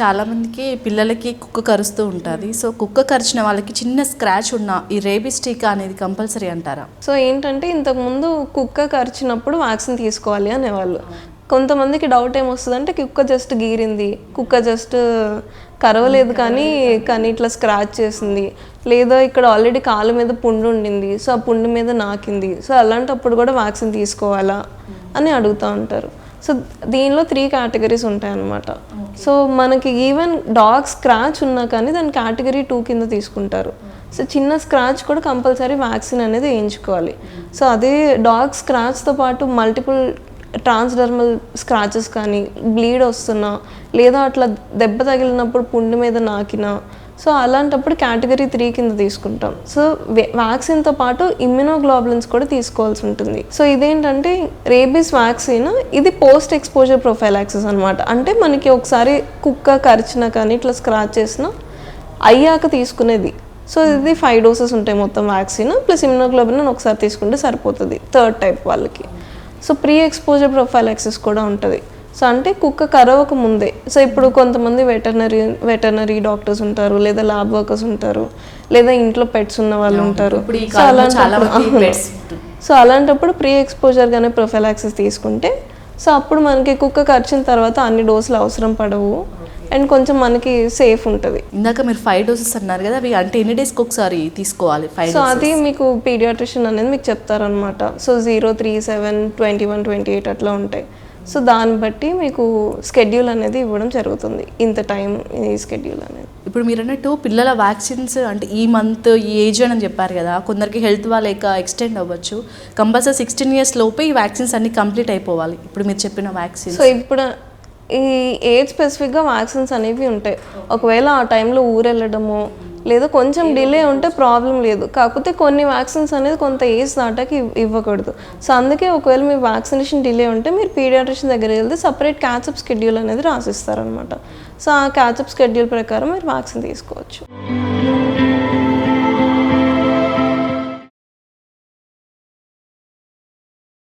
చాలామందికి పిల్లలకి కుక్క కరుస్తూ ఉంటుంది. సో కుక్క కరిచిన వాళ్ళకి చిన్న స్క్రాచ్ ఉన్న ఈ రేబీస్ టీకా అనేది కంపల్సరీ అంటారా? సో ఏంటంటే ఇంతకుముందు కుక్క కరిచినప్పుడు వ్యాక్సిన్ తీసుకోవాలి అనేవాళ్ళు. కొంతమందికి డౌట్ ఏమొస్తుందంటే కుక్క జస్ట్ గీరింది, కుక్క జస్ట్ కరవలేదు కానీ ఇట్లా స్క్రాచ్ చేసింది, లేదా ఇక్కడ ఆల్రెడీ కాలు మీద పుండు ఉండింది, సో ఆ పుండు మీద నాకింది, సో అలాంటప్పుడు కూడా వ్యాక్సిన్ తీసుకోవాలా అని అడుగుతూ ఉంటారు. సో దీనిలో 3 కేటగిరీస్ ఉంటాయి అన్నమాట. సో మనకి ఈవెన్ డాగ్ స్క్రాచ్ ఉన్నా కానీ దాని కేటగిరీ 2 కింద తీసుకుంటారు. సో చిన్న స్క్రాచ్ కూడా కంపల్సరీ వ్యాక్సిన్ అనేది వేయించుకోవాలి. సో అదే డాగ్ స్క్రాచ్తో పాటు మల్టిపుల్ ట్రాన్స్డర్మల్ స్క్రాచెస్ కానీ బ్లీడ్ వస్తున్నా, లేదా అట్లా దెబ్బ తగిలినప్పుడు పుండు మీద నాకినా, సో అలాంటప్పుడు కేటగిరీ 3 కింద తీసుకుంటాం. సో వ్యాక్సిన్తో పాటు ఇమ్యునోగ్లోబులిన్స్ కూడా తీసుకోవాల్సి ఉంటుంది. సో ఇదేంటంటే రేబీస్ వ్యాక్సిన్, ఇది పోస్ట్ ఎక్స్పోజర్ ప్రొఫైలాక్సిస్ అనమాట. అంటే మనకి ఒకసారి కుక్క కరిచినా కానీ ఇట్లా స్క్రాచ్ చేసినా అయ్యాక తీసుకునేది. సో ఇది 5 డోసెస్ ఉంటాయి మొత్తం వ్యాక్సిన్ ప్లస్ ఇమ్యునోగ్లోబులిన్ ఒకసారి తీసుకుంటే సరిపోతుంది 3rd టైప్ వాళ్ళకి. సో ప్రీ ఎక్స్పోజర్ ప్రొఫైలాక్సిస్ కూడా ఉంటుంది. సో అంటే కుక్క కరవక ముందే, సో ఇప్పుడు కొంతమంది వెటర్నరీ డాక్టర్స్ ఉంటారు, లేదా ల్యాబ్ వర్కర్స్ ఉంటారు, లేదా ఇంట్లో పెట్స్ ఉన్న వాళ్ళు ఉంటారు. సో అలాంటప్పుడు ప్రీ ఎక్స్పోజర్ గానే ప్రొఫైలాక్సిస్ తీసుకుంటే, సో అప్పుడు మనకి కుక్క కరిచిన తర్వాత అన్ని డోసులు అవసరం పడవు అండ్ కొంచెం మనకి సేఫ్ ఉంటుంది. ఇందాక మీరు 5 డోసెస్ అన్నారు కదా, అవి అంటే ఎన్ని డేస్కి ఒకసారి తీసుకోవాలి? సో అది మీకు పీడియాట్రిషియన్ అనేది మీకు చెప్తారనమాట. సో 0, 3, 7, 21, 28 అట్లా ఉంటాయి. సో దాన్ని బట్టి మీకు స్కెడ్యూల్ అనేది ఇవ్వడం జరుగుతుంది, ఇంత టైం ఈ స్కెడ్యూల్ అనేది. ఇప్పుడు మీరు అన్నట్టు పిల్లల వ్యాక్సిన్స్ అంటే ఈ మంత్ ఈ ఏజ్ అని చెప్పారు కదా, కొందరికి హెల్త్ లేక ఎక్స్టెండ్ అవ్వచ్చు. కంపల్సరీ 16 ఇయర్స్ లోపే ఈ వ్యాక్సిన్స్ అన్ని కంప్లీట్ అయిపోవాలి ఇప్పుడు మీరు చెప్పిన వ్యాక్సిన్. సో ఇప్పుడు ఈ ఏజ్ స్పెసిఫిక్గా వ్యాక్సిన్స్ అనేవి ఉంటాయి. ఒకవేళ ఆ టైంలో ఊరెళ్ళడము లేదా కొంచెం డిలే ఉంటే ప్రాబ్లం లేదు. కాకపోతే కొన్ని వ్యాక్సిన్స్ అనేది కొంత ఏజ్ దాటాకి ఇవ్వకూడదు. సో అందుకే ఒకవేళ మీ వ్యాక్సినేషన్ డిలే ఉంటే మీరు పీడియాట్రిషియన్ దగ్గరికి వెళ్తే సపరేట్ క్యాచప్ షెడ్యూల్ అనేది రాసిస్తారనమాట. సో ఆ క్యాచప్ షెడ్యూల్ ప్రకారం మీరు వ్యాక్సిన్ తీసుకోవచ్చు.